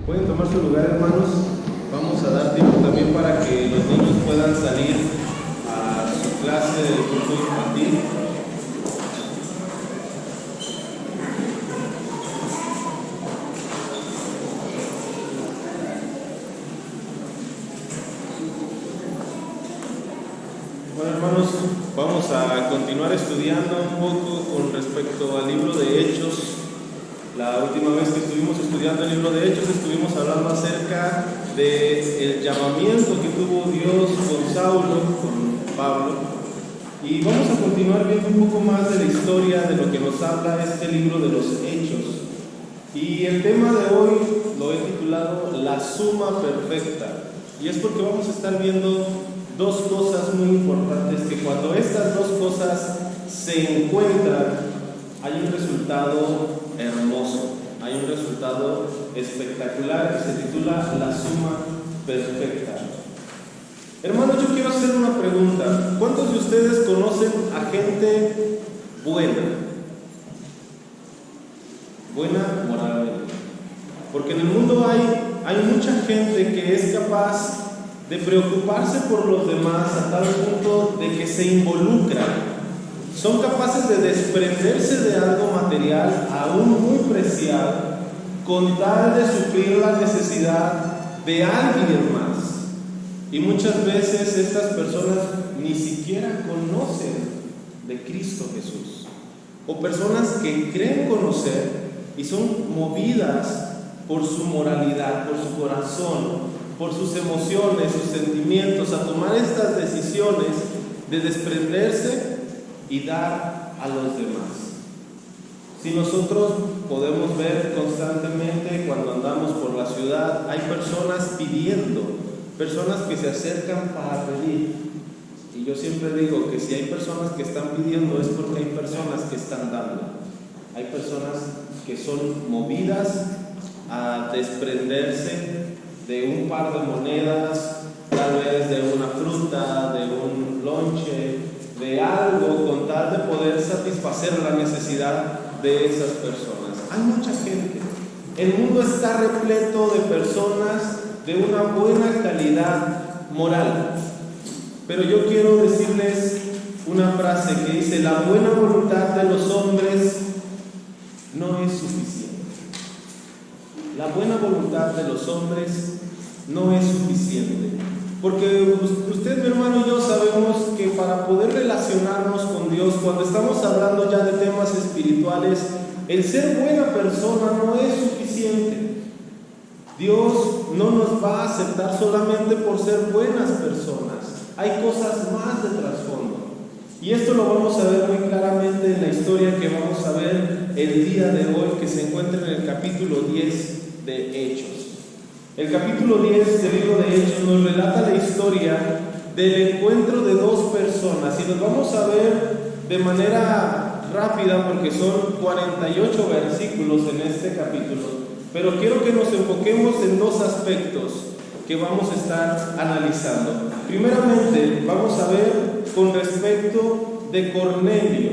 Pueden tomar su lugar, hermanos. Vamos a dar tiempo también para que los niños puedan salir a su clase del grupo infantil. Bueno, hermanos, vamos a continuar estudiando un poco con respecto al libro de Hechos. La última vez que estuvimos estudiando el libro de Hechos, estuvimos hablando acerca del llamamiento que tuvo Dios con Saulo, con Pablo. Y vamos a continuar viendo un poco más de la historia de lo que nos habla este libro de los Hechos. Y el tema de hoy lo he titulado La Suma Perfecta. Y es porque vamos a estar viendo dos cosas muy importantes, que cuando estas dos cosas se encuentran, hay un resultado hermoso, hay un resultado espectacular que se titula La Suma Perfecta. Hermanos, yo quiero hacer una pregunta. ¿Cuántos de ustedes conocen a gente buena? Buena moralmente. Porque en el mundo hay mucha gente que es capaz de preocuparse por los demás a tal punto de que se involucran. Son capaces de desprenderse de algo material, aún muy preciado, con tal de suplir la necesidad de alguien más. Y muchas veces estas personas ni siquiera conocen de Cristo Jesús. O personas que creen conocer y son movidas por su moralidad, por su corazón, por sus emociones, sus sentimientos, a tomar estas decisiones de desprenderse y dar a los demás. Si nosotros podemos ver constantemente cuando andamos por la ciudad, hay personas pidiendo, personas que se acercan para pedir. Y yo siempre digo que si hay personas que están pidiendo es porque hay personas que están dando. Hay personas que son movidas a desprenderse de un par de monedas, tal vez de una fruta, de un lonche, de algo, con tal de poder satisfacer la necesidad de esas personas. Hay mucha gente. El mundo está repleto de personas de una buena calidad moral. Pero yo quiero decirles una frase que dice: la buena voluntad de los hombres no es suficiente. La buena voluntad de los hombres no es suficiente. Porque usted, mi hermano, y yo sabemos que para poder relacionarnos con Dios, cuando estamos hablando ya de temas espirituales, el ser buena persona no es suficiente. Dios no nos va a aceptar solamente por ser buenas personas. Hay cosas más de trasfondo. Y esto lo vamos a ver muy claramente en la historia que vamos a ver el día de hoy, que se encuentra en el capítulo 10 de Hechos. El capítulo 10 del libro de Hechos nos relata la historia del encuentro de dos personas, y los vamos a ver de manera rápida porque son 48 versículos en este capítulo, pero quiero que nos enfoquemos en dos aspectos que vamos a estar analizando. Primeramente, vamos a ver con respecto de Cornelio.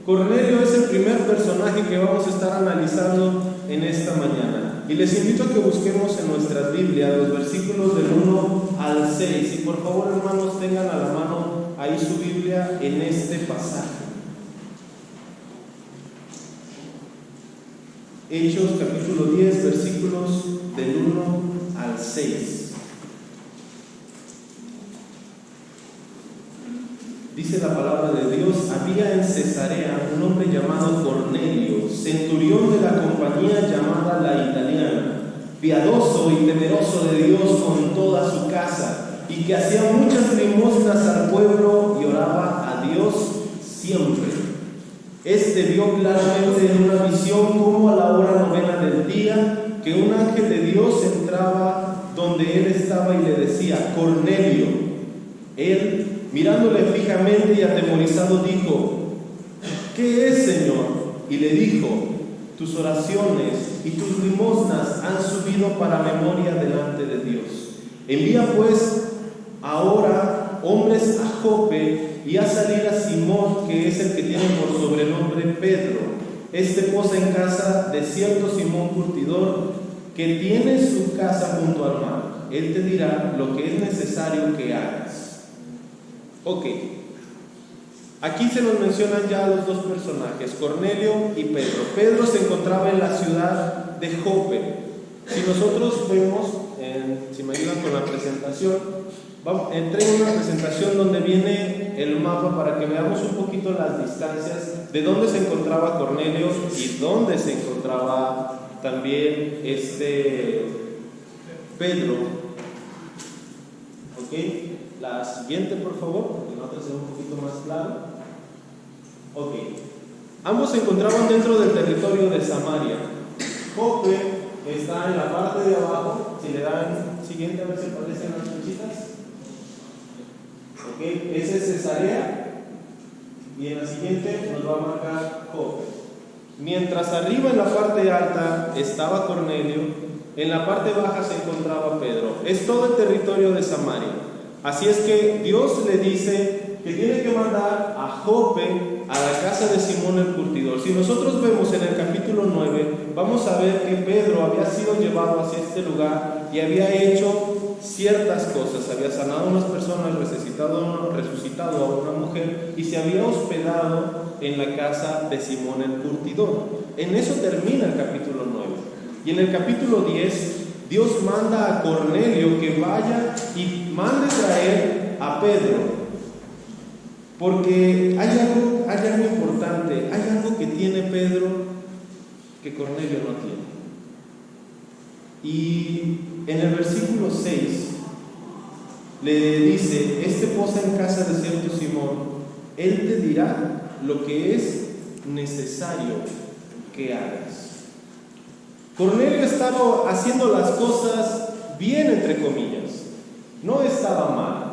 Cornelio es el primer personaje que vamos a estar analizando en esta mañana. Y les invito a que busquemos en nuestras Biblias los versículos del 1 al 6. Y por favor, hermanos, tengan a la mano ahí su Biblia en este pasaje. Hechos capítulo 10, versículos del 1 al 6. Dice la palabra de Dios: había en Cesarea un hombre llamado Cornelio, centurión de la compañía llamada La Italiana, piadoso y temeroso de Dios con toda su casa, y que hacía muchas limosnas al pueblo y oraba a Dios siempre. Este vio claramente en una visión como a la hora 9 del día, que un ángel de Dios entraba donde él estaba y le decía: Cornelio. Él, mirándole fijamente y atemorizado, dijo: ¿qué es, Señor? Y le dijo: tus oraciones y tus limosnas han subido para memoria delante de Dios. Envía pues ahora hombres a Jope y haz salir a Simón, que es el que tiene por sobrenombre Pedro. Este posa en casa de cierto Simón curtidor, que tiene su casa junto al mar, él te dirá lo que es necesario que hagas. Ok, aquí se nos mencionan ya los dos personajes, Cornelio y Pedro. Pedro se encontraba en la ciudad de Jope. Si nosotros vemos, si me ayudan con la presentación, entré en una presentación donde viene el mapa para que veamos un poquito las distancias de dónde se encontraba Cornelio y dónde se encontraba también Pedro. Ok, la siguiente por favor, porque la otra se ve un poquito más claro. Ok, ambos se encontraban dentro del territorio de Samaria. Jope está en la parte de abajo. Si le dan siguiente, a ver si aparecen las flechitas. Ok, ese es Cesarea, y en la siguiente nos va a marcar Jope. Mientras arriba en la parte alta estaba Cornelio, en la parte baja se encontraba Pedro. Es todo el territorio de Samaria. Así es que Dios le dice que tiene que mandar a Jope, a la casa de Simón el curtidor. Si nosotros vemos en el capítulo 9, vamos a ver que Pedro había sido llevado hacia este lugar y había hecho ciertas cosas. Había sanado a unas personas, resucitado a una mujer y se había hospedado en la casa de Simón el curtidor. En eso termina el capítulo 9. Y en el capítulo 10, Dios manda a Cornelio que vaya y mande traer a Pedro. Porque hay algo importante, hay algo que tiene Pedro que Cornelio no tiene. Y en el versículo 6 le dice: este posa en casa de cierto Simón, él te dirá lo que es necesario que hagas. Cornelio estaba haciendo las cosas bien, entre comillas, no estaba mal.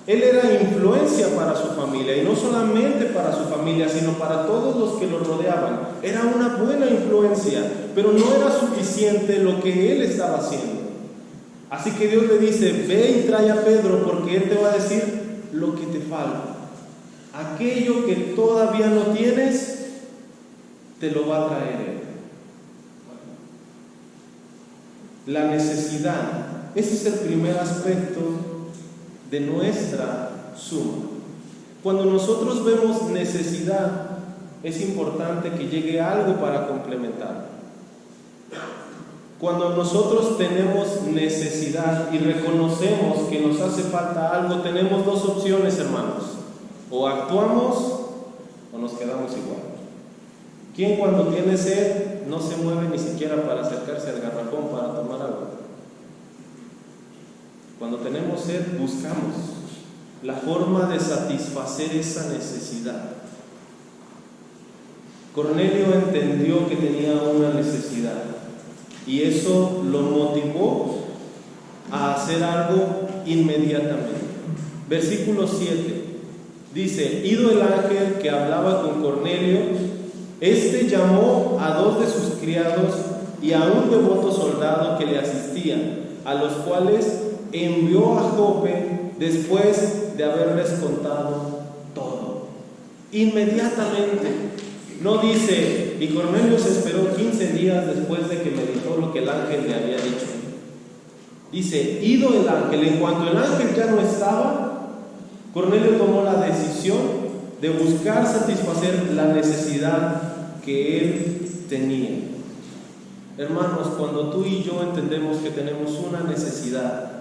Él era influencia para su familia, y no solamente para su familia, sino para todos los que lo rodeaban. Era una buena influencia, pero no era suficiente lo que él estaba haciendo. Así que Dios le dice: ve y trae a Pedro, porque él te va a decir lo que te falta. Aquello que todavía no tienes, te lo va a traer él. La necesidad, ese es el primer aspecto de nuestra suma. Cuando nosotros vemos necesidad, es importante que llegue algo para complementar. Cuando nosotros tenemos necesidad y reconocemos que nos hace falta algo, tenemos dos opciones, hermanos: o actuamos o nos quedamos igual. ¿Quién cuando tiene sed no se mueve ni siquiera para acercarse al garrafón para tomar agua? Cuando tenemos sed, buscamos la forma de satisfacer esa necesidad. Cornelio entendió que tenía una necesidad y eso lo motivó a hacer algo inmediatamente. Versículo 7 dice: ido el ángel que hablaba con Cornelio, este llamó a 2 de sus criados y a un devoto soldado que le asistían, a los cuales envió a Jope después de haberles contado todo. Inmediatamente. No dice: y Cornelio se esperó 15 días después de que meditó lo que el ángel le había dicho. Dice: ido el ángel. En cuanto el ángel ya no estaba, Cornelio tomó la decisión de buscar satisfacer la necesidad que él tenía. Hermanos, cuando tú y yo entendemos que tenemos una necesidad,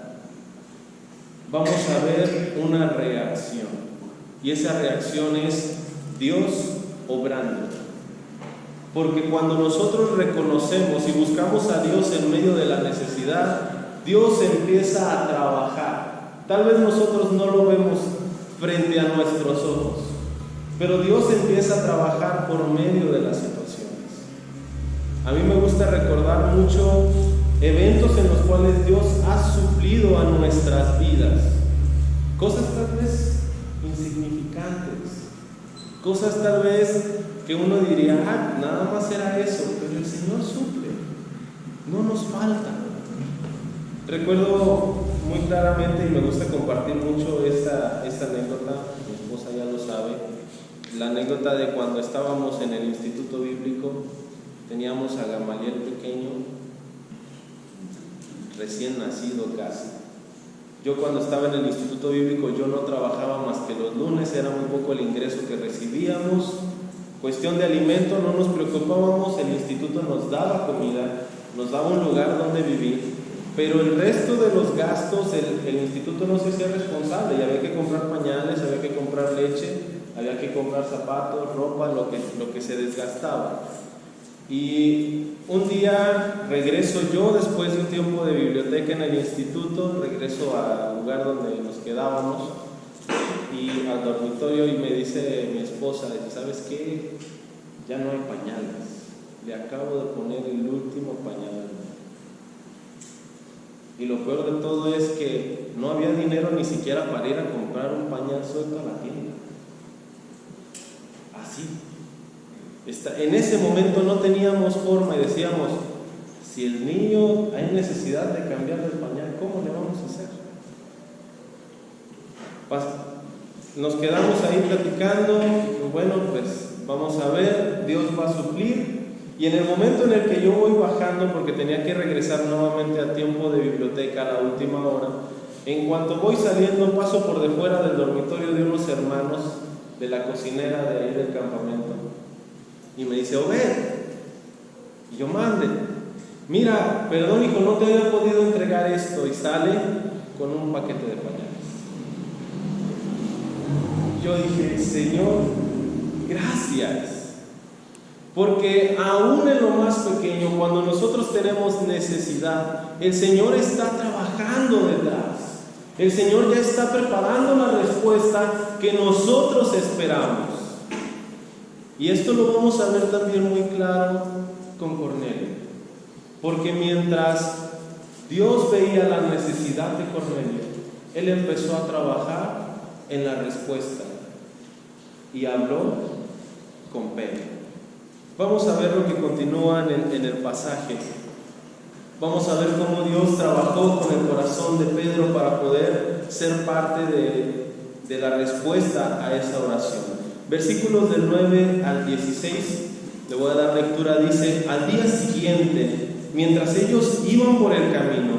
vamos a ver una reacción, y esa reacción es Dios obrando. Porque cuando nosotros reconocemos y buscamos a Dios en medio de la necesidad, Dios empieza a trabajar. Tal vez nosotros no lo vemos frente a nuestros ojos, pero Dios empieza a trabajar por medio de las situaciones. A mí me gusta recordar mucho eventos en los cuales Dios ha suplido a nuestras vidas. Cosas tal vez insignificantes, cosas tal vez que uno diría: nada más era eso, pero el Señor suple, no nos falta. Recuerdo muy claramente, y me gusta compartir mucho esta anécdota, mi esposa ya lo sabe, la anécdota de cuando estábamos en el instituto bíblico. Teníamos a Gamaliel pequeño recién nacido casi. Yo cuando estaba en el Instituto Bíblico, yo no trabajaba más que los lunes, era muy poco el ingreso que recibíamos. Cuestión de alimento, no nos preocupábamos, el instituto nos daba comida, nos daba un lugar donde vivir, pero el resto de los gastos el instituto no se hacía responsable, y había que comprar pañales, había que comprar leche, había que comprar zapatos, ropa, lo que se desgastaba. Y un día regreso yo, después de un tiempo de biblioteca en el instituto, regreso al lugar donde nos quedábamos y al dormitorio, y me dice mi esposa, ¿sabes qué? Ya no hay pañales, le acabo de poner el último pañal. Y lo peor de todo es que no había dinero ni siquiera para ir a comprar un pañal suelto a la tienda. Así. En ese momento no teníamos forma y decíamos, si el niño hay necesidad de cambiarle el pañal, ¿cómo le vamos a hacer? Nos quedamos ahí platicando, bueno, pues vamos a ver, Dios va a suplir. Y en el momento en el que yo voy bajando, porque tenía que regresar nuevamente a tiempo de biblioteca a la última hora, en cuanto voy saliendo, paso por de fuera del dormitorio de unos hermanos de la cocinera de ahí del campamento, y me dice, Obed, y yo, mande, mira, perdón hijo, no te había podido entregar esto, y sale con un paquete de pañales. Yo dije, Señor, gracias. Porque aún en lo más pequeño, cuando nosotros tenemos necesidad, el Señor está trabajando detrás. El Señor ya está preparando la respuesta que nosotros esperamos. Y esto lo vamos a ver también muy claro con Cornelio. Porque mientras Dios veía la necesidad de Cornelio, Él empezó a trabajar en la respuesta y habló con Pedro. Vamos a ver lo que continúa en el pasaje. Vamos a ver cómo Dios trabajó con el corazón de Pedro para poder ser parte de la respuesta a esa oración. Versículos del 9 al 16, le voy a dar lectura, dice, al día siguiente, mientras ellos iban por el camino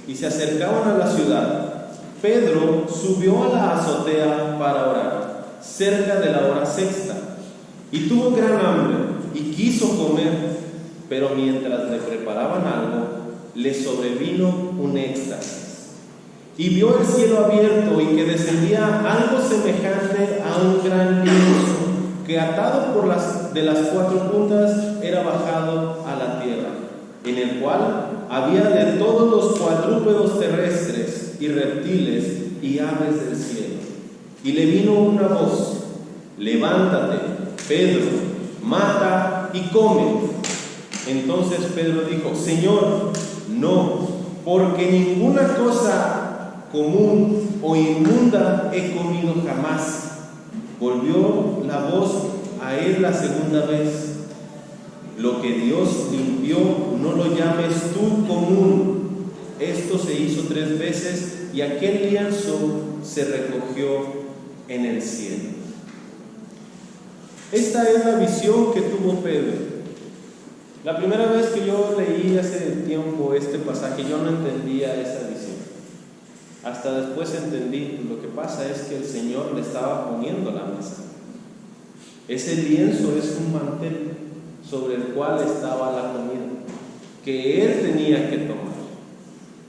y se acercaban a la ciudad, Pedro subió a la azotea para orar, cerca de la hora sexta, y tuvo gran hambre y quiso comer, pero mientras le preparaban algo, le sobrevino un éxtasis, y vio el cielo abierto y que descendía algo semejante a un gran lienzo, que atado de las cuatro puntas era bajado a la tierra, en el cual había de todos los cuadrúpedos terrestres y reptiles y aves del cielo. Y le vino una voz, levántate, Pedro, mata y come. Entonces Pedro dijo, Señor, no, porque ninguna cosa común o inmunda he comido jamás. Volvió la voz a él la segunda vez, lo que Dios limpió, no lo llames tú común. Esto se hizo 3 veces y aquel lienzo se recogió en el cielo. Esta es la visión que tuvo Pedro. La primera vez que yo leí hace tiempo este pasaje, yo no entendía esa visión. Hasta después entendí, lo que pasa es que el Señor le estaba poniendo la mesa. Ese lienzo es un mantel sobre el cual estaba la comida, que él tenía que tomar.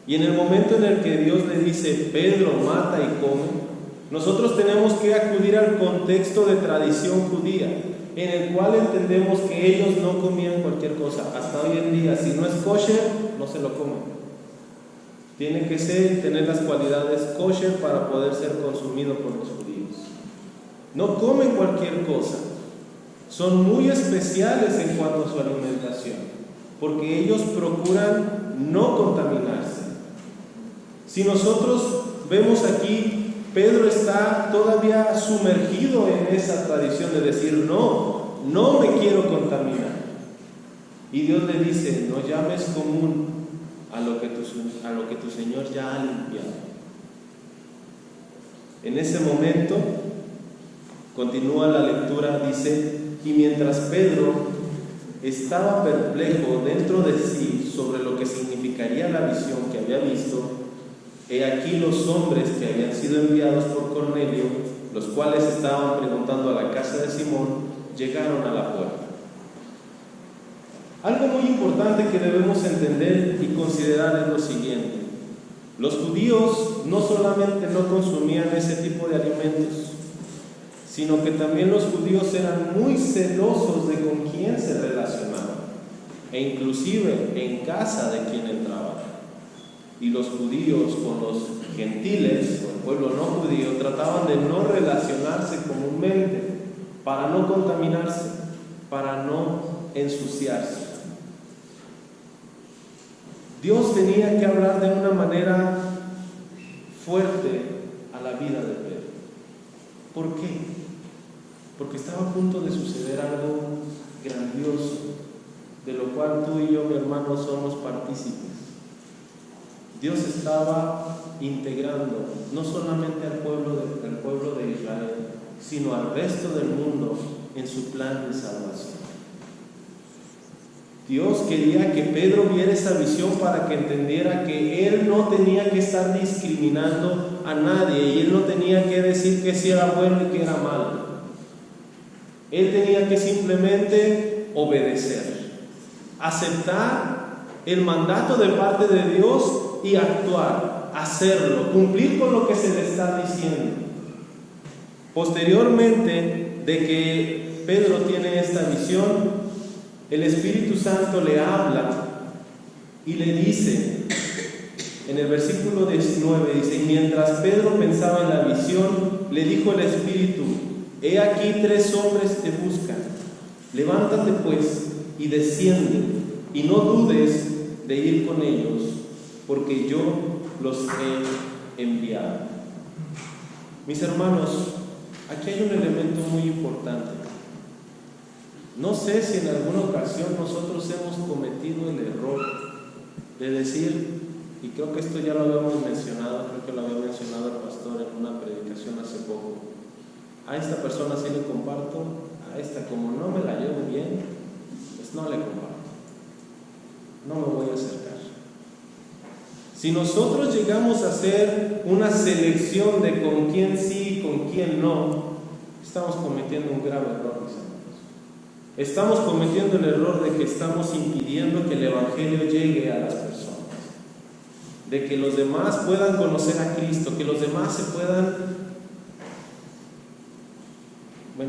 Y en el momento en el que Dios le dice, Pedro, mata y come, nosotros tenemos que acudir al contexto de tradición judía, en el cual entendemos que ellos no comían cualquier cosa. Hasta hoy en día, si no es kosher, no se lo comen. Tiene que tener las cualidades kosher para poder ser consumido por los judíos. No comen cualquier cosa. Son muy especiales en cuanto a su alimentación, porque ellos procuran no contaminarse. Si nosotros vemos aquí, Pedro está todavía sumergido en esa tradición de decir, no me quiero contaminar. Y Dios le dice, no llames común a lo que tu Señor ya ha limpiado. En ese momento, continúa la lectura, dice, y mientras Pedro estaba perplejo dentro de sí sobre lo que significaría la visión que había visto, he aquí los hombres que habían sido enviados por Cornelio, los cuales estaban preguntando a la casa de Simón, llegaron a la puerta. Algo muy importante que debemos entender y considerar es lo siguiente: los judíos no solamente no consumían ese tipo de alimentos, sino que también los judíos eran muy celosos de con quién se relacionaban, e inclusive en casa de quien entraban. Y los judíos con los gentiles, o el pueblo no judío, trataban de no relacionarse comúnmente, para no contaminarse, para no ensuciarse. Dios tenía que hablar de una manera fuerte a la vida de Pedro. ¿Por qué? Porque estaba a punto de suceder algo grandioso, de lo cual tú y yo, mi hermano, somos partícipes. Dios estaba integrando no solamente al pueblo de Israel, sino al resto del mundo en su plan de salvación. Dios quería que Pedro viera esa visión para que entendiera que él no tenía que estar discriminando a nadie, y él no tenía que decir que sí era bueno y que era malo. Él tenía que simplemente obedecer, aceptar el mandato de parte de Dios y actuar, hacerlo, cumplir con lo que se le está diciendo. Posteriormente de que Pedro tiene esta visión, el Espíritu Santo le habla y le dice, en el versículo 19, dice: y mientras Pedro pensaba en la visión, le dijo el Espíritu: he aquí 3 hombres te buscan, levántate pues y desciende, y no dudes de ir con ellos, porque yo los he enviado. Mis hermanos, aquí hay un elemento muy importante. No sé si en alguna ocasión nosotros hemos cometido el error de decir, y creo que esto ya lo habíamos mencionado, creo que lo había mencionado el pastor en una predicación hace poco: a esta persona sí le comparto, a esta como no me la llevo bien, pues no le comparto, no me voy a acercar. Si nosotros llegamos a hacer una selección de con quién sí y con quién no, estamos cometiendo un grave error, mis hermanos. Estamos cometiendo el error de que estamos impidiendo que el Evangelio llegue a las personas, de que los demás puedan conocer a Cristo, que los demás se puedan,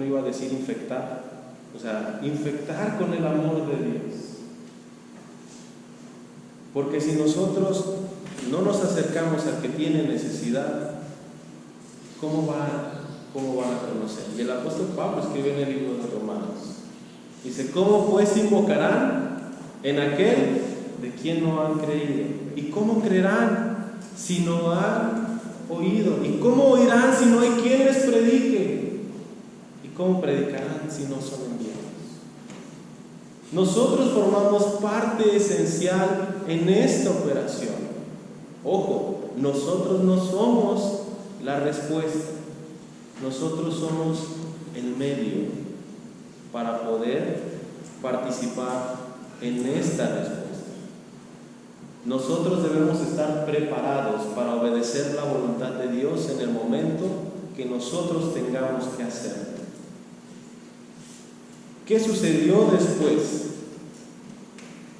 iba a decir infectar, infectar con el amor de Dios. Porque si nosotros no nos acercamos al que tiene necesidad, ¿cómo van a conocer? Y el apóstol Pablo escribe en el libro de Romanos, dice: ¿cómo pues invocarán en aquel de quien no han creído? ¿Y cómo creerán si no han oído? ¿Y cómo oirán si no hay quien les predique? ¿Y cómo predicarán si no son enviados? Nosotros formamos parte esencial en esta operación. Ojo, nosotros no somos la respuesta, nosotros somos el medio para poder participar en esta respuesta. Nosotros debemos estar preparados para obedecer la voluntad de Dios en el momento que nosotros tengamos que hacerlo. ¿Qué sucedió después?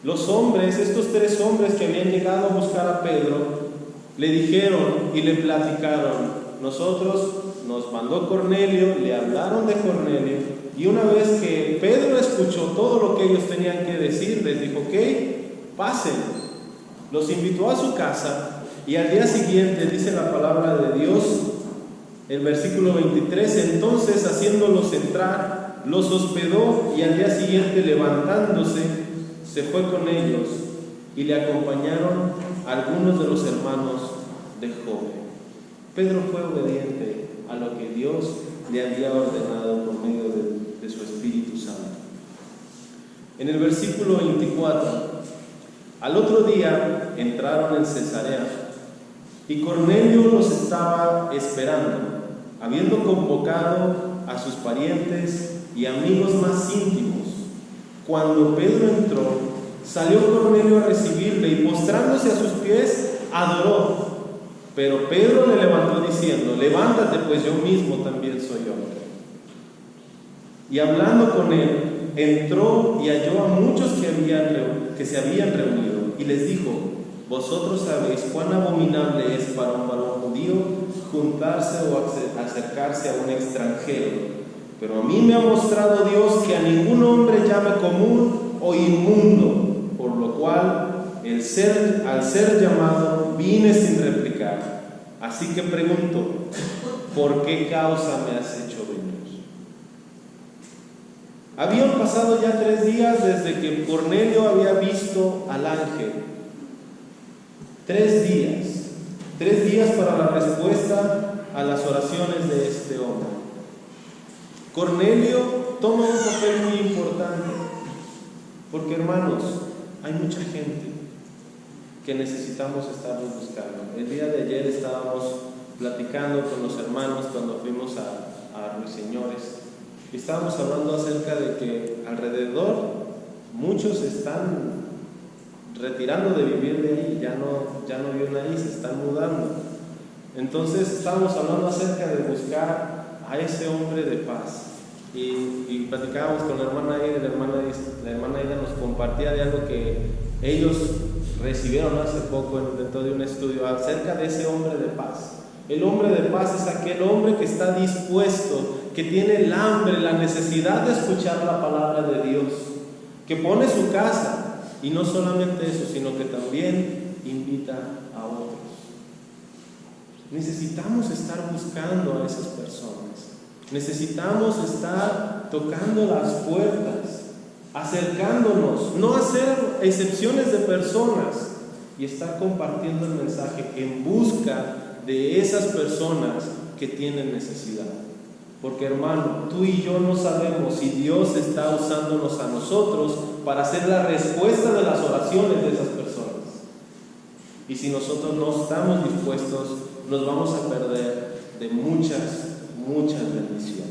Los hombres, estos 3 hombres que habían llegado a buscar a Pedro, le dijeron y le platicaron: nosotros nos mandó Cornelio, le hablaron de Cornelio, y una vez que Pedro escuchó todo lo que ellos tenían que decir, les dijo: ok, pasen. Los invitó a su casa, y al día siguiente, dice la palabra de Dios, el versículo 23, entonces haciéndolos entrar, los hospedó, y al día siguiente, levantándose, se fue con ellos, y le acompañaron algunos de los hermanos de Jope. Pedro fue obediente a lo que Dios le había ordenado por medio de su Espíritu Santo. En el versículo 24, al otro día entraron en Cesarea, y Cornelio los estaba esperando, habiendo convocado a sus parientes y amigos más íntimos, Cuando Pedro entró, salió Cornelio a recibirle y postrándose a sus pies, adoró. Pero Pedro le levantó diciendo: levántate, pues yo mismo también soy hombre. Y hablando con él, entró y halló a muchos que se habían reunido, y les dijo: vosotros sabéis cuán abominable es para un varón judío juntarse o acercarse a un extranjero. Pero a mí me ha mostrado Dios que a ningún hombre llame común o inmundo, por lo cual al ser llamado vine sin replicar. Así que pregunto: ¿por qué causa me has hecho venir? Habían pasado ya 3 días desde que Cornelio había visto al ángel. 3 días. 3 días para la respuesta a las oraciones de este hombre. Cornelio toma un papel muy importante, porque, hermanos, hay mucha gente que necesitamos estar buscando. El día de ayer estábamos platicando con los hermanos cuando fuimos a Ruiseñores, y estábamos hablando acerca de que alrededor muchos están retirando de vivir de ahí, ya no viven ahí, se están mudando. Entonces estábamos hablando acerca de buscar a ese hombre de paz, y platicábamos con la hermana Aida. La hermana Aida nos compartía de algo que ellos recibieron hace poco dentro de un estudio acerca de ese hombre de paz. El hombre de paz es aquel hombre que está dispuesto, que tiene el hambre, la necesidad de escuchar la palabra de Dios, que pone su casa, y no solamente eso, sino que también invita a otros. Necesitamos estar buscando a esas personas, necesitamos estar tocando las puertas, acercándonos, no hacer excepciones de personas, y estar compartiendo el mensaje en busca de esas personas que tienen necesidad. Porque, hermano, tú y yo no sabemos si Dios está usándonos a nosotros para hacer la respuesta de las oraciones de esas personas. Y si nosotros no estamos dispuestos, nos vamos a perder de muchas bendiciones.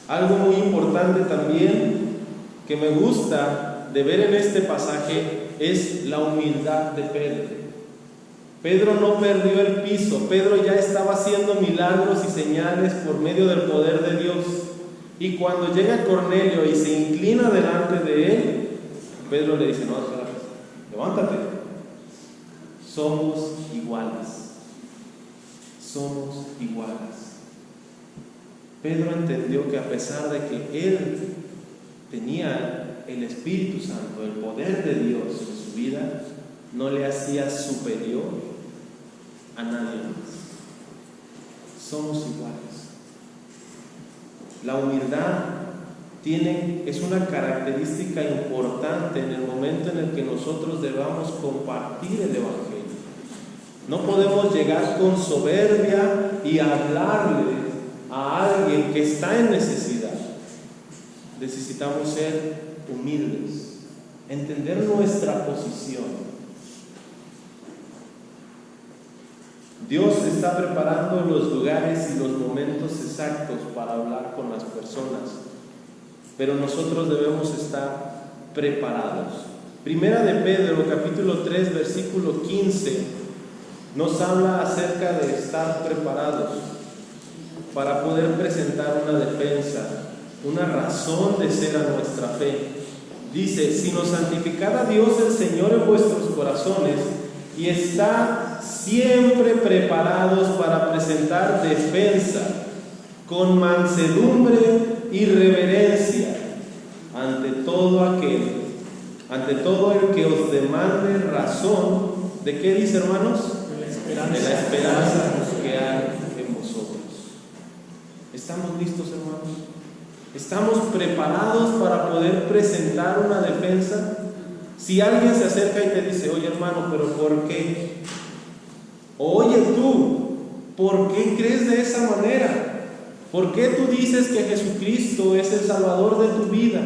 Algo muy importante también que me gusta de ver en este pasaje es la humildad de Pedro. Pedro no perdió el piso. Pedro ya estaba haciendo milagros y señales por medio del poder de Dios. Y cuando llega Cornelio y se inclina delante de él, Pedro le dice: no, levántate. Somos iguales. Somos iguales. Pedro entendió que a pesar de que él tenía el Espíritu Santo, el poder de Dios en su vida, no le hacía superior a nadie más. Somos iguales. La humildad es una característica importante en el momento en el que nosotros debamos compartir el Evangelio. No podemos llegar con soberbia y hablarle a alguien que está en necesidad. Necesitamos ser humildes, entender nuestra posición. Dios está preparando los lugares y los momentos exactos para hablar con las personas, pero nosotros debemos estar preparados. Primera de Pedro, capítulo 3, versículo 15, nos habla acerca de estar preparados para poder presentar una defensa, una razón de ser a nuestra fe. Dice: sino santificad a Dios el Señor en vuestros corazones, y estad siempre preparados para presentar defensa con mansedumbre y reverencia ante todo el que os demande razón. ¿De qué dice, hermanos? De la esperanza que hay en vosotros. ¿Estamos listos, hermanos? ¿Estamos preparados para poder presentar una defensa? Si alguien se acerca y te dice: oye, hermano, ¿pero por qué? Oye, tú, ¿por qué crees de esa manera? ¿Por qué tú dices que Jesucristo es el Salvador de tu vida?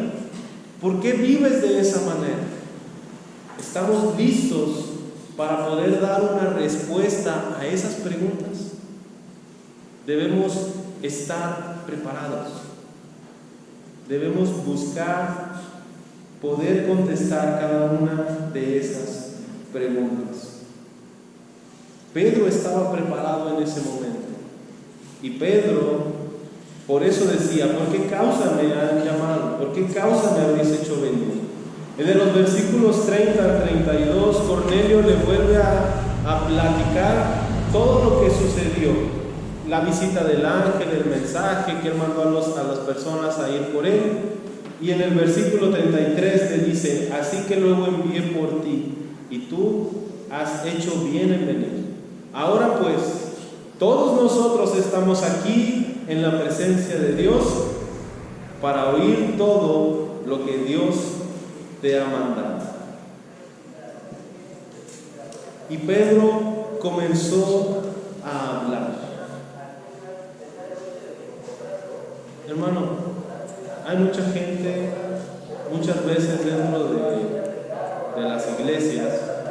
¿Por qué vives de esa manera? ¿Estamos listos para poder dar una respuesta a esas preguntas? Debemos estar preparados. debemos buscar poder contestar cada una de esas preguntas. Pedro estaba preparado en ese momento. Y Pedro, por eso decía: ¿por qué causa me han llamado? ¿Por qué causa me habéis hecho venir? En los versículos 30 al 32, Cornelio le vuelve a platicar todo lo que sucedió. La visita del ángel, el mensaje que él mandó a las personas a ir por él. Y en el versículo 33 le dice: así que luego envié por ti, y tú has hecho bien en venir. Ahora pues, todos nosotros estamos aquí en la presencia de Dios para oír todo lo que Dios te ha mandado. Y Pedro comenzó a hablar. Hermano, hay mucha gente, muchas veces dentro de las iglesias,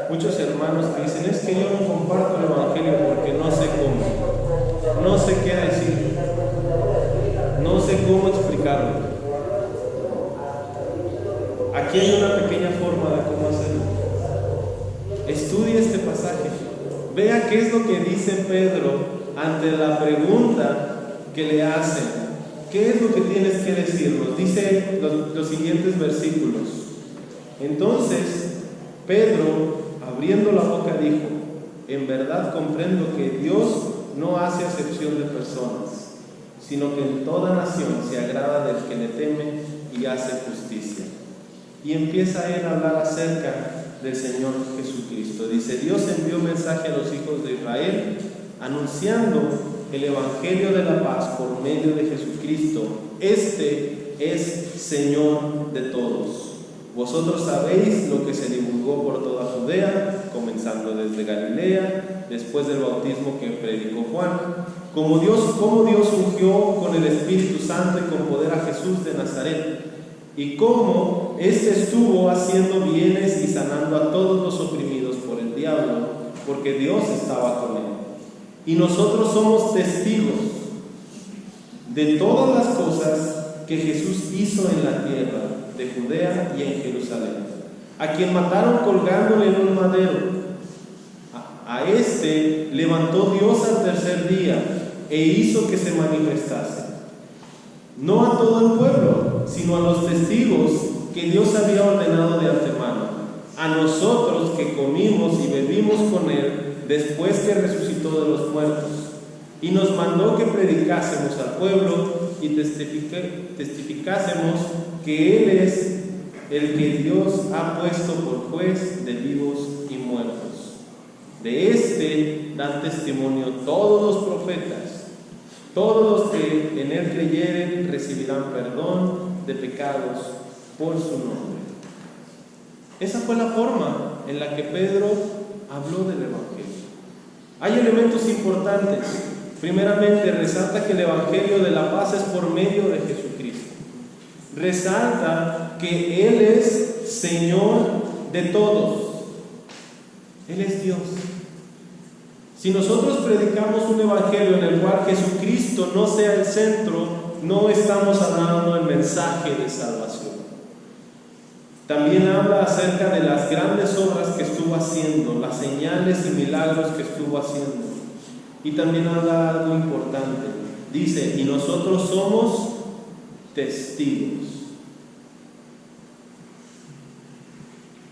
muchos hermanos que dicen: es que yo no comparto el evangelio porque no sé cómo, no sé qué decir, no sé cómo explicarlo. Aquí hay una pequeña forma de cómo hacerlo. Estudie este pasaje, vea qué es lo que dice Pedro ante la pregunta que le hacen. ¿Qué es lo que tienes que decirnos? Dice los siguientes versículos. Entonces Pedro, abriendo la boca, dijo: en verdad comprendo que Dios no hace acepción de personas, sino que en toda nación se agrada del que le teme y hace justicia. Y empieza él a hablar acerca del Señor Jesucristo. Dice: Dios envió mensaje a los hijos de Israel, anunciando el evangelio de la paz por medio de Jesucristo. Este es Señor de todos. Vosotros sabéis lo que se divulgó por toda Judea, comenzando desde Galilea, después del bautismo que predicó Juan, cómo Dios ungió con el Espíritu Santo y con poder a Jesús de Nazaret, y cómo éste estuvo haciendo bienes y sanando a todos los oprimidos por el diablo, porque Dios estaba con él. Y nosotros somos testigos de todas las cosas que Jesús hizo en la tierra de Judea y en Jerusalén, a quien mataron colgándole en un madero. A este levantó Dios al tercer día e hizo que se manifestase, no a todo el pueblo, sino a los testigos que Dios había ordenado de antemano, a nosotros que comimos y bebimos con él después que resucitó de los muertos, y nos mandó que predicásemos al pueblo y testificásemos que Él es el que Dios ha puesto por juez de vivos y muertos. De este dan testimonio todos los profetas. Todos los que en Él creyeren recibirán perdón de pecados por su nombre. Esa fue la forma en la que Pedro habló del evangelio. Hay elementos importantes. Primeramente, resalta que el evangelio de la paz es por medio de Jesucristo. Resalta que Él es Señor de todos. Él es Dios. Si nosotros predicamos un evangelio en el cual Jesucristo no sea el centro, no estamos hablando del mensaje de salvación. También habla acerca de las grandes obras que estuvo haciendo, las señales y milagros que estuvo haciendo. Y también habla algo importante. Dice: y nosotros somos testigos.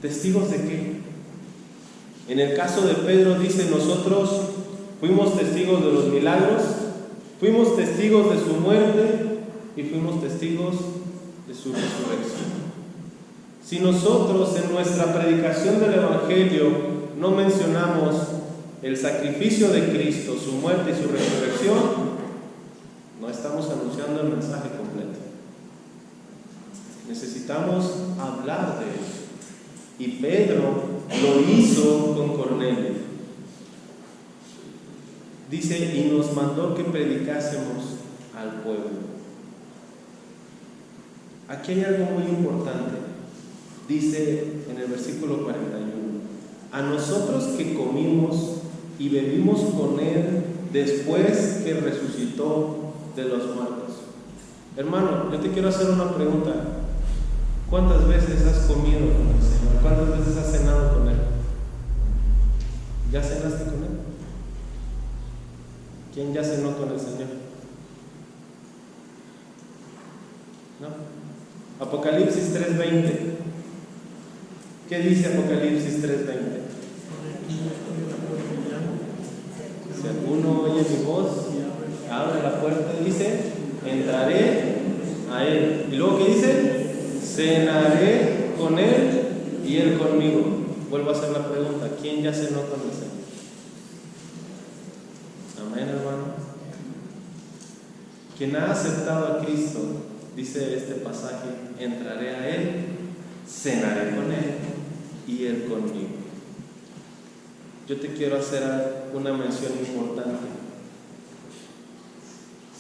¿Testigos de qué? En el caso de Pedro dice: nosotros fuimos testigos de los milagros, fuimos testigos de su muerte y fuimos testigos de su resurrección. Si nosotros en nuestra predicación del evangelio no mencionamos el sacrificio de Cristo, su muerte y su resurrección, no estamos anunciando el mensaje completo. Necesitamos hablar de eso. Y Pedro lo hizo con Cornelio. Dice: y nos mandó que predicásemos al pueblo. Aquí hay algo muy importante. Dice en el versículo 41: a nosotros que comimos y bebimos con Él después que resucitó de los muertos. Hermano, yo te quiero hacer una pregunta. ¿Cuántas veces has comido con el Señor? ¿Cuántas veces has cenado con Él? ¿Ya cenaste con Él? ¿Quién ya cenó con el Señor? ¿No? Apocalipsis 3:20. ¿Qué dice Apocalipsis 3:20? Si alguno oye mi voz, abre la puerta y dice, entraré a Él. ¿Y luego qué dice? Cenaré con Él y Él conmigo. Vuelvo a hacer la pregunta, ¿quién ya cenó con el Señor? Amén, hermano. Quien ha aceptado a Cristo, dice este pasaje, entraré a Él, cenaré con Él y Él conmigo. Yo te quiero hacer una mención importante.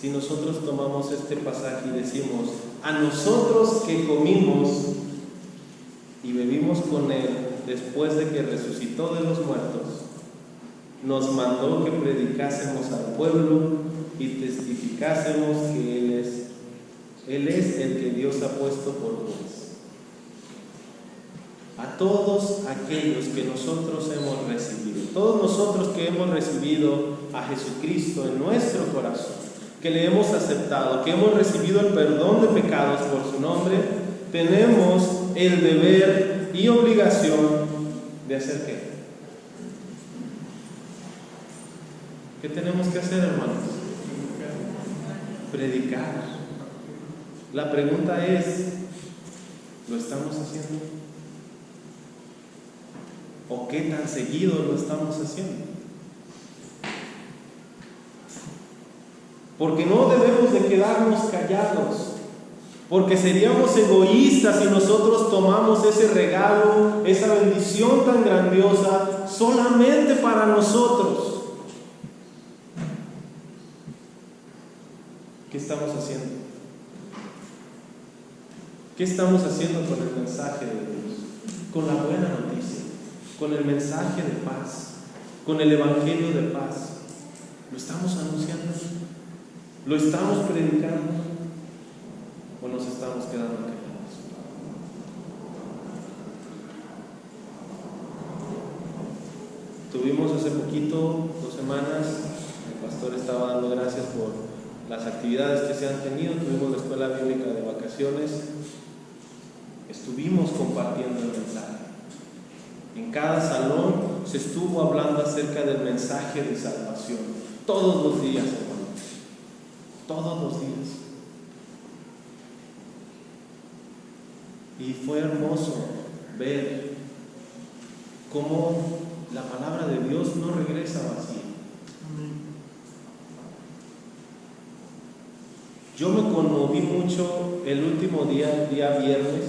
Si nosotros tomamos este pasaje y decimos, a nosotros que comimos y bebimos con Él después de que resucitó de los muertos, nos mandó que predicásemos al pueblo y testificásemos que Él es el que Dios ha puesto por juez. A todos aquellos que nosotros hemos recibido, todos nosotros que hemos recibido a Jesucristo en nuestro corazón, que le hemos aceptado, que hemos recibido el perdón de pecados por su nombre, tenemos el deber y obligación de hacer ¿qué? ¿Qué tenemos que hacer, hermanos? Predicar. La pregunta es, ¿lo estamos haciendo? ¿O qué tan seguido lo estamos haciendo? Porque no debemos de quedarnos callados, porque seríamos egoístas si nosotros tomamos ese regalo, esa bendición tan grandiosa solamente para nosotros. ¿Qué estamos haciendo? ¿Qué estamos haciendo con el mensaje de Dios? Con la buena noticia, con el mensaje de paz, con el evangelio de paz. ¿Lo estamos anunciando? ¿Lo estamos predicando? ¿O nos estamos quedando callados? Tuvimos hace poquito, 2 semanas, el pastor estaba dando gracias por las actividades que se han tenido. Tuvimos la escuela bíblica de vacaciones, estuvimos compartiendo el mensaje. En cada salón se estuvo hablando acerca del mensaje de salvación, todos los días, hermanos, todos los días. Y fue hermoso ver cómo la palabra de Dios no regresa vacía. Yo me conmoví mucho el último día, el día viernes,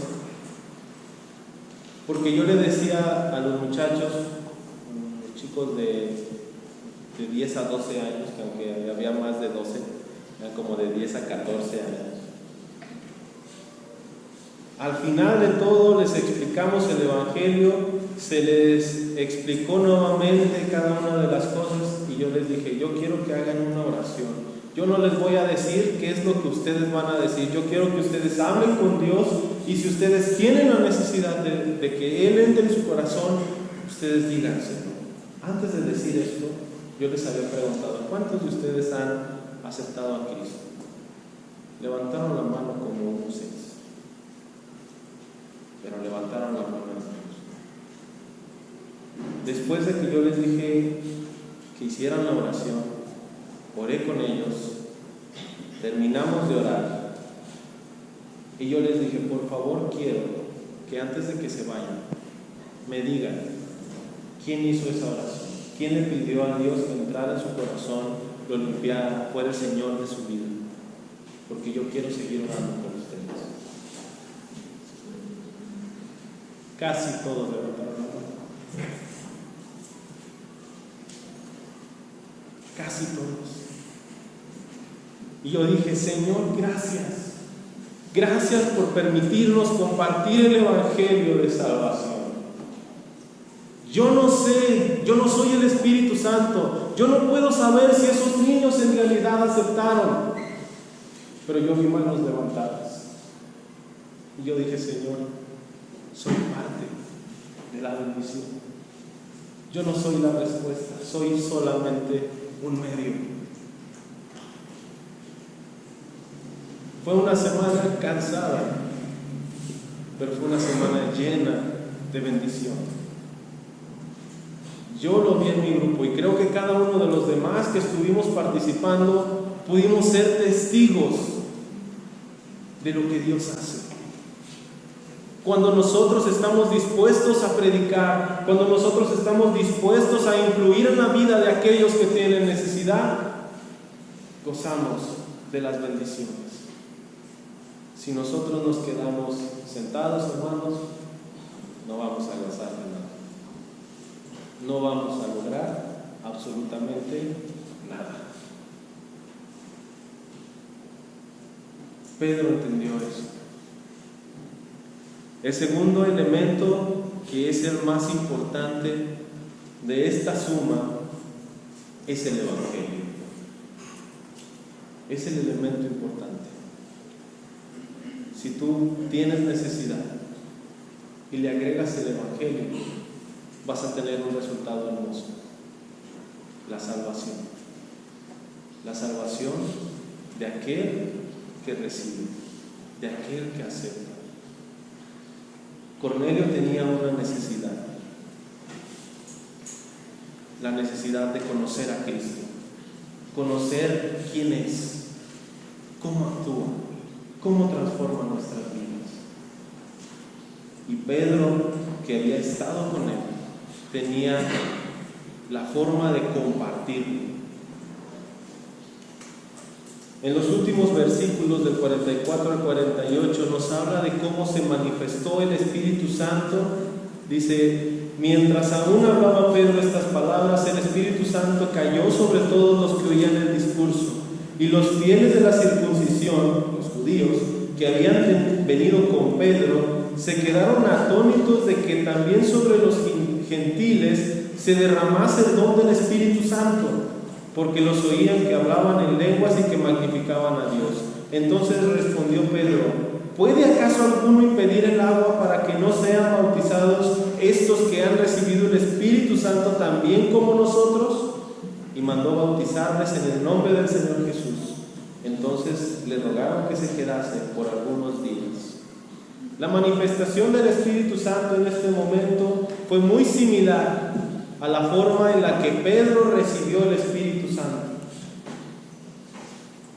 porque yo le decía a los muchachos, los chicos de 10 a 12 años, que aunque había más de 12, eran como de 10 a 14 años. Al final de todo les explicamos el Evangelio, se les explicó nuevamente cada una de las cosas y yo les dije, yo quiero que hagan una oración. Yo no les voy a decir qué es lo que ustedes van a decir. Yo quiero que ustedes hablen con Dios y si ustedes tienen la necesidad de que Él entre en su corazón, ustedes díganselo. Antes de decir esto, yo les había preguntado, ¿cuántos de ustedes han aceptado a Cristo? Levantaron la mano como unos 6, pero levantaron la mano en Dios. Después de que yo les dije que hicieran la oración, oré con ellos, terminamos de orar y yo les dije, por favor quiero que antes de que se vayan me digan quién hizo esa oración, quién le pidió a Dios que entrara en su corazón, lo limpiara, fuera el Señor de su vida, porque yo quiero seguir orando por ustedes. Casi todos levantaron la mano, casi todos. Y yo dije, Señor, gracias. Gracias por permitirnos compartir el Evangelio de salvación. Yo no sé, yo no soy el Espíritu Santo. Yo no puedo saber si esos niños en realidad aceptaron. pero yo vi manos levantadas. Y yo dije, Señor, soy parte de la bendición. Yo no soy la respuesta, soy solamente un medio. Fue una semana cansada, pero fue una semana llena de bendición. Yo lo vi en mi grupo y creo que cada uno de los demás que estuvimos participando pudimos ser testigos de lo que Dios hace. Cuando nosotros estamos dispuestos a predicar, cuando nosotros estamos dispuestos a influir en la vida de aquellos que tienen necesidad, gozamos de las bendiciones. Si nosotros nos quedamos sentados, hermanos, no vamos a gozar de nada. No vamos a lograr absolutamente nada. Pedro entendió eso. El segundo elemento, que es el más importante de esta suma, es el Evangelio. Es el elemento importante. Si tú tienes necesidad y le agregas el Evangelio, vas a tener un resultado hermoso: la salvación. La salvación de aquel que recibe, de aquel que acepta. Cornelio tenía una necesidad, la necesidad de conocer a Cristo, conocer quién es, cómo actúa, cómo transforma nuestras vidas. Y Pedro, que había estado con él, tenía la forma de compartirlo. En los últimos versículos del 44 al 48 nos habla de cómo se manifestó el Espíritu Santo. Dice: mientras aún hablaba Pedro estas palabras, el Espíritu Santo cayó sobre todos los que oían el discurso, y los fieles de la circuncisión, los judíos, que habían venido con Pedro, se quedaron atónitos de que también sobre los gentiles se derramase el don del Espíritu Santo, porque los oían que hablaban en lenguas y que magnificaban a Dios. Entonces respondió Pedro: ¿puede acaso alguno impedir el agua para que no sean bautizados estos que han recibido el Espíritu Santo también como nosotros? Y mandó bautizarles en el nombre del Señor Jesús. Entonces le rogaron que se quedase por algunos días. La manifestación del Espíritu Santo en este momento fue muy similar a la forma en la que Pedro recibió el Espíritu Santo.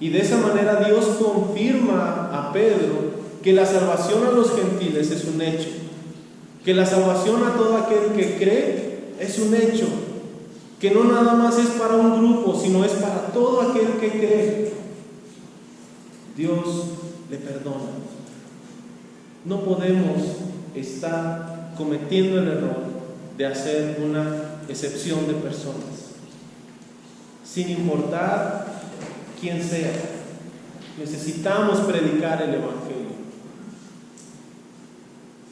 Y de esa manera Dios confirma a Pedro que la salvación a los gentiles es un hecho, que la salvación a todo aquel que cree es un hecho, que no nada más es para un grupo, sino es para todo aquel que cree. Dios le perdona. No podemos estar cometiendo el error de hacer una excepción de personas, sin importar quién sea. Necesitamos predicar el Evangelio.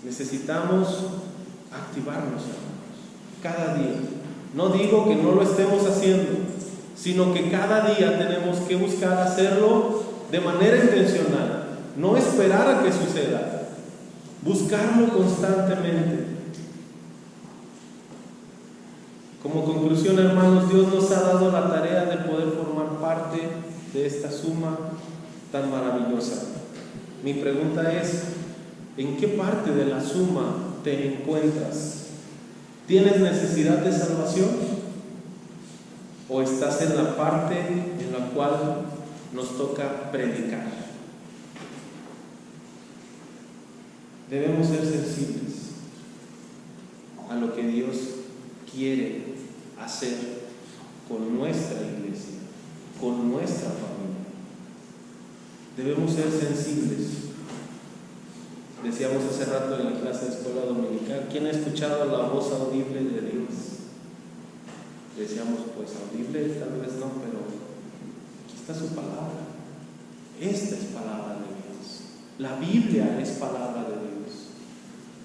Necesitamos activarnos, hermanos, cada día. No digo que no lo estemos haciendo, sino que cada día tenemos que buscar hacerlo de manera intencional, no esperar a que suceda, buscarlo constantemente. Como conclusión, hermanos, Dios nos ha dado la tarea de poder formar parte de esta suma tan maravillosa. Mi pregunta es: ¿en qué parte de la suma te encuentras? ¿Tienes necesidad de salvación? ¿O estás en la parte en la cual nos toca predicar? Debemos ser sensibles a lo que Dios quiere hacer con nuestra iglesia, con nuestra familia. Debemos ser sensibles. Decíamos hace rato en la clase de escuela dominical: ¿quién ha escuchado la voz audible de Dios? Decíamos, pues audible tal vez no, pero aquí está su palabra. Esta es palabra de Dios. La Biblia es palabra de Dios.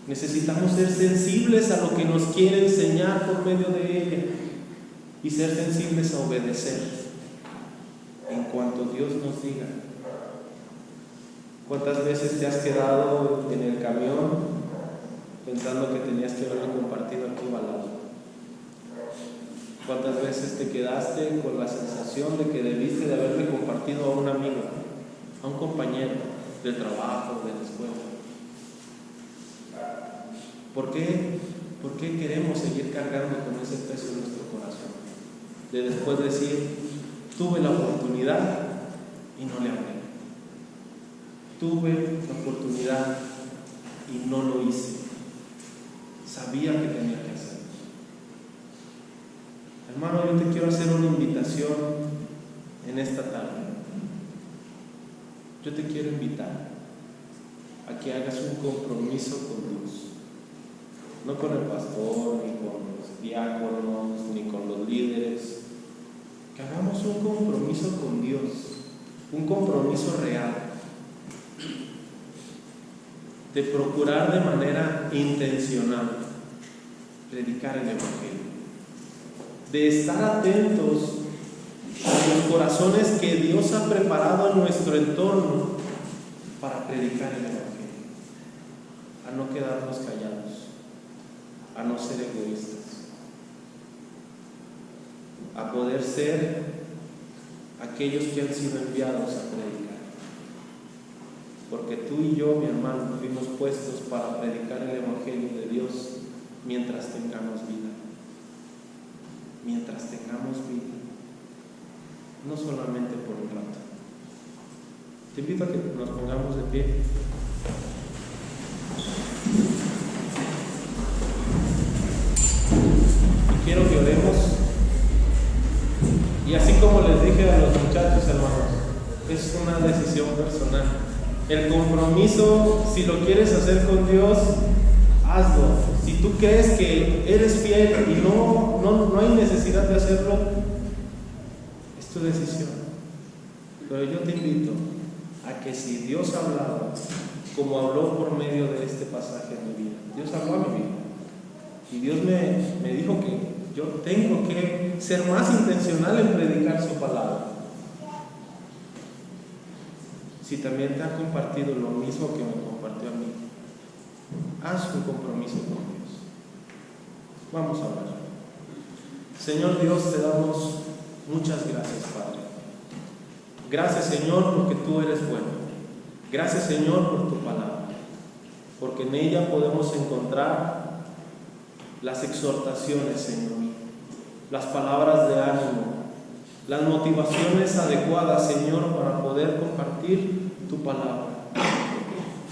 Necesitamos ser sensibles a lo que nos quiere enseñar por medio de ella y ser sensibles a obedecer en cuanto Dios nos diga. ¿Cuántas veces te has quedado en el camión pensando que tenías que haberlo compartido aquí al lado? ¿Cuántas veces te quedaste con la sensación de que debiste de haberle compartido a un amigo, a un compañero del trabajo, de la escuela? ¿Por qué queremos seguir cargando con ese peso en nuestro corazón? De después decir, tuve la oportunidad y no le hablé. Tuve la oportunidad y no lo hice. Sabía que tenía que hacerlo. Hermano, yo te quiero hacer una invitación en esta tarde. Yo te quiero invitar a que hagas un compromiso con Dios. No con el pastor, ni con los diáconos, ni con los líderes. Que hagamos un compromiso con Dios. Un compromiso real. De procurar de manera intencional predicar el Evangelio. De estar atentos a los corazones que Dios ha preparado en nuestro entorno para predicar el Evangelio. A no quedarnos callados, a no ser egoístas, a poder ser aquellos que han sido enviados a predicar. Porque tú y yo, mi hermano, fuimos puestos para predicar el Evangelio de Dios mientras tengamos vida. Mientras tengamos vida. No solamente por un rato. Te invito a que nos pongamos de pie. Y quiero que oremos. Y así como les dije a los muchachos, hermanos, es una decisión personal. El compromiso, si lo quieres hacer con Dios, hazlo. Si tú crees que eres fiel y no hay necesidad de hacerlo, es tu decisión. Pero yo te invito a que si Dios ha hablado, como habló por medio de este pasaje en mi vida, Dios habló a mi vida. Y Dios me dijo que yo tengo que ser más intencional en predicar su palabra. Si también te ha compartido lo mismo que me compartió a mí, haz un compromiso con Dios. Vamos a orar. Señor Dios, te damos muchas gracias, Padre. Gracias, Señor, porque tú eres bueno. Gracias, Señor, por tu palabra, porque en ella podemos encontrar las exhortaciones, Señor, las palabras de ánimo, las motivaciones adecuadas, Señor, para poder compartir tu palabra.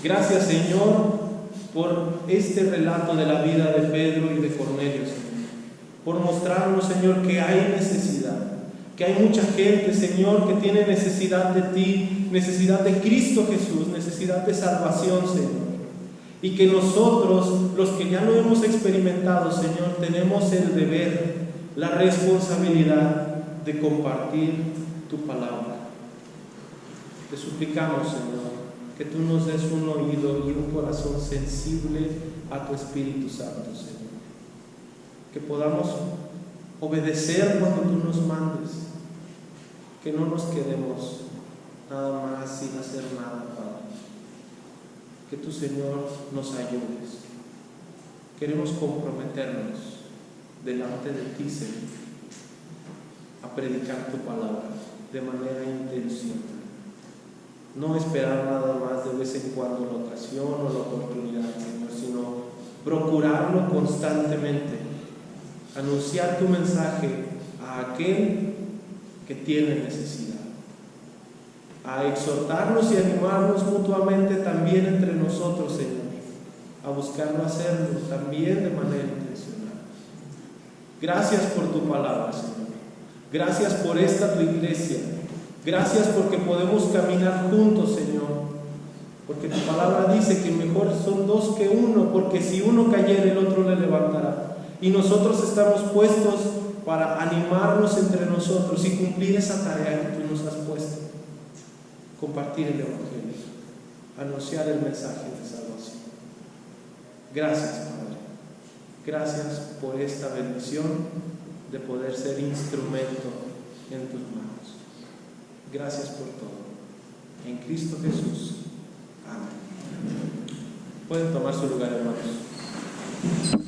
Gracias, Señor, por este relato de la vida de Pedro y de Cornelio, Señor, por mostrarnos, Señor, que hay necesidad, que hay mucha gente, Señor, que tiene necesidad de ti, necesidad de Cristo Jesús, necesidad de salvación, Señor. Y que nosotros, los que ya lo hemos experimentado, Señor, tenemos el deber, la responsabilidad de compartir tu palabra. Te suplicamos, Señor, que tú nos des un oído y un corazón sensible a tu Espíritu Santo, Señor. Que podamos obedecer cuando tú nos mandes. Que no nos quedemos nada más sin hacer nada, Padre. Que tú, Señor, nos ayudes. Queremos comprometernos delante de ti, Señor, a predicar tu palabra de manera intencional. No esperar nada más de vez en cuando la ocasión o la oportunidad, Señor, sino procurarlo constantemente. Anunciar tu mensaje a aquel que tiene necesidad. A exhortarnos y animarnos mutuamente también entre nosotros, Señor, a buscarlo hacerlo también de manera intencional. Gracias por tu palabra, Señor. Gracias por esta tu iglesia. Gracias porque podemos caminar juntos, Señor. Porque tu palabra dice que mejor son dos que uno, porque si uno cayera, el otro le levantará. Y nosotros estamos puestos para animarnos entre nosotros y cumplir esa tarea que tú nos has puesto. Compartir el Evangelio, anunciar el mensaje de salvación. Gracias, Padre. Gracias por esta bendición de poder ser instrumento en tus manos. Gracias por todo. En Cristo Jesús. Amén. Pueden tomar su lugar, hermanos.